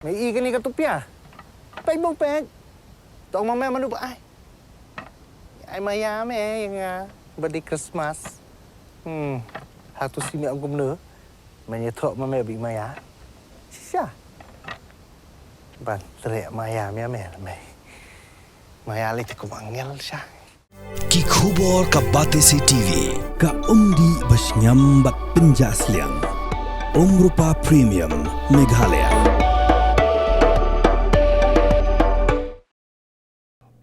May ikan ni katupya. Paibong peg. Tong mamaya manu ba ay mayame yang badi Christmas. Hatu simi ang gumno. Menyetok mamaya bi maya. Sisa. Ban tere maya me. Maya li cukup angel sya. Ki khubor ka Batesi TV ka umdi basnyam bat penjaslian. Rupa Premium Meghalaya.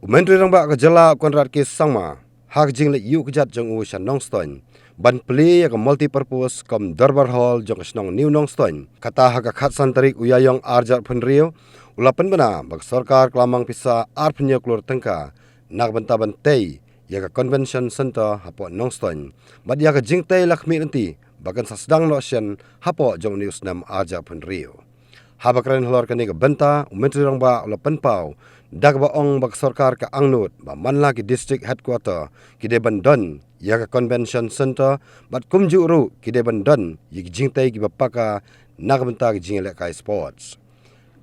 Menteri Rangba Kejala Conrad ke Sangma hak jing le yu kejat jong u shan Nongstoiñ ban pli ya multipurpose kom Darbar Hall jong snong New Nongstoiñ kata hak khatsan tarik uyayong arjat phenrio ula Pynbna bag sarkar klamang pisa ar phenyo Klur tengka nak bentaban tei ya convention center hapo Nongstoiñ bad ya jing tei lakmi nanti bagan sasdang lo shen hapo jong news nam arjat phenrio habakran holor kani benta Menteri Rangba ula Penpau Dagba ong bag sarkar ka angnut ba manla ki district headquarter ki deban don ya ka convention center bat kumju ru ki deban don yi jingtai ki bapaka nagbenta ki jingle kai sports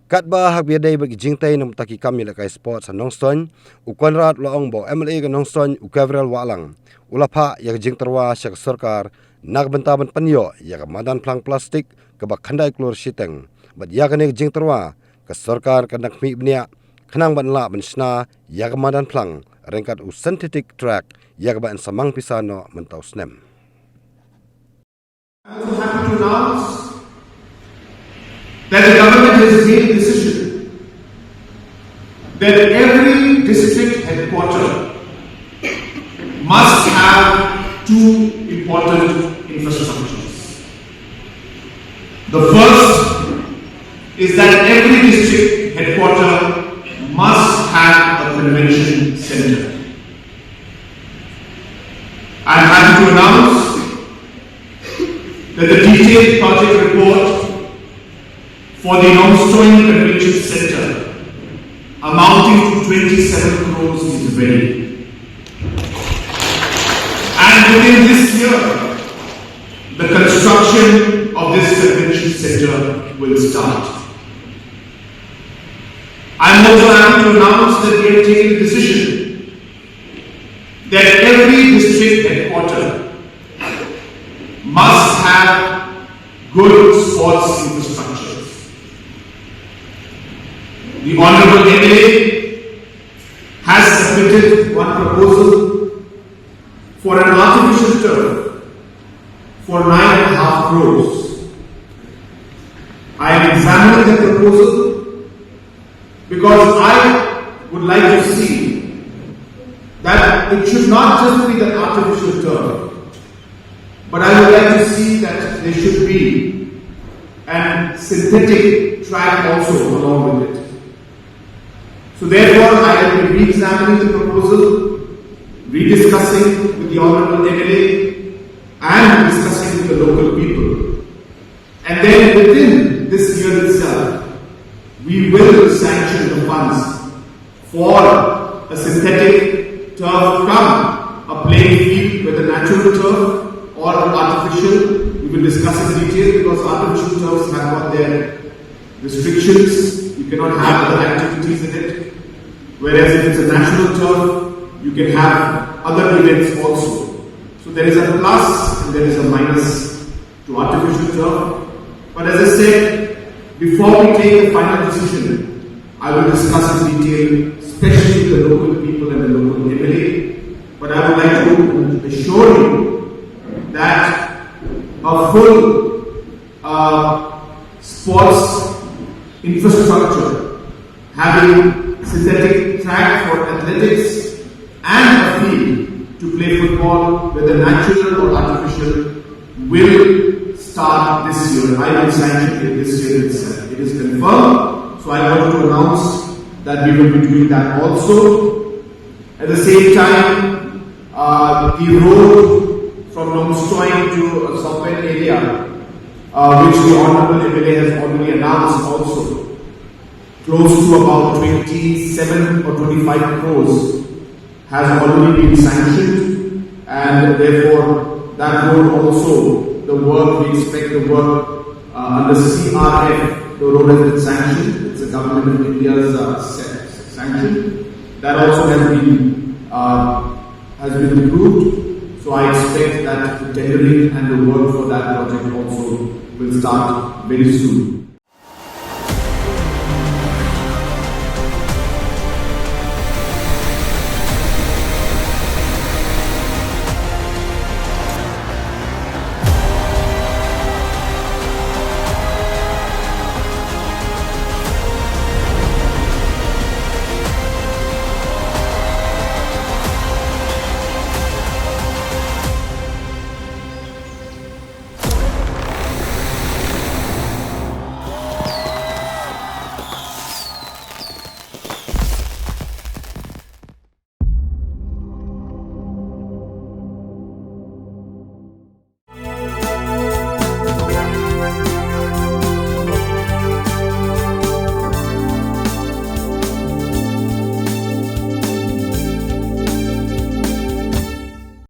kat ba hak biadai ba ki jingtai nam taki kam le kai sports Nongstoiñ u Conrad lo ong bo MLA ka Nongstoiñ u Gabriel walang ulapha ya jingterwa syak sarkar nagbenta ban panyo ya ka madan plang plastik ka ba khandai Klur siteng bat ya ka ne jingterwa ka sarkar ka nak Pynbna Kenang ban la ban sna yagmadan plang rengkat u synthetic track yagban samang pisano mentau snem. I'm happy to announce that the government has made a decision that every district headquarter must have two important infrastructures. The first is that every district headquarter must have a convention center. I am happy to announce that the detailed project report for the Nongstoiñ Convention Center amounting to 27 crores is ready. And within this year, the construction of this convention center will start. I am also happy to announce that we have taken a decision that every district headquarter must have good sports infrastructures. The Honorable MLA has submitted one proposal for an artificial turf for 9.5 crores. I am examining the proposal because I would like to see that it should not just be the artificial turf, but I would like to see that there should be a synthetic track also along with it. So therefore, I will be re-examining the proposal, rediscussing with the Honorable MLA and discussing with the local people. And then within this year itself, we will sanction the funds for a synthetic turf come a playing field with a natural turf or an artificial. We will discuss in detail because artificial turfs have got their restrictions. You cannot have other activities in it. Whereas if it's a natural turf, you can have other events also. So there is a plus and there is a minus to artificial turf. But as I said, before we take a final decision, I will discuss in detail, especially with the local people and the local MLA. But I would like to assure you that a full sports infrastructure, having synthetic track for athletics and a field to play football, whether natural or artificial, will start this year. I will sanction it this year itself. It is confirmed. So I want to announce that we will be doing that also. At the same time, the road from Nongstoiñ to a Southern area, which the Honorable MLA has already announced also, close to about 27 or 25 crores has already been sanctioned, and therefore that road also, the work, we expect the work under CRF, the road has been sanctioned. Government of India's sanction. That also has been approved. So I expect that the tendering and the work for that project also will start very soon.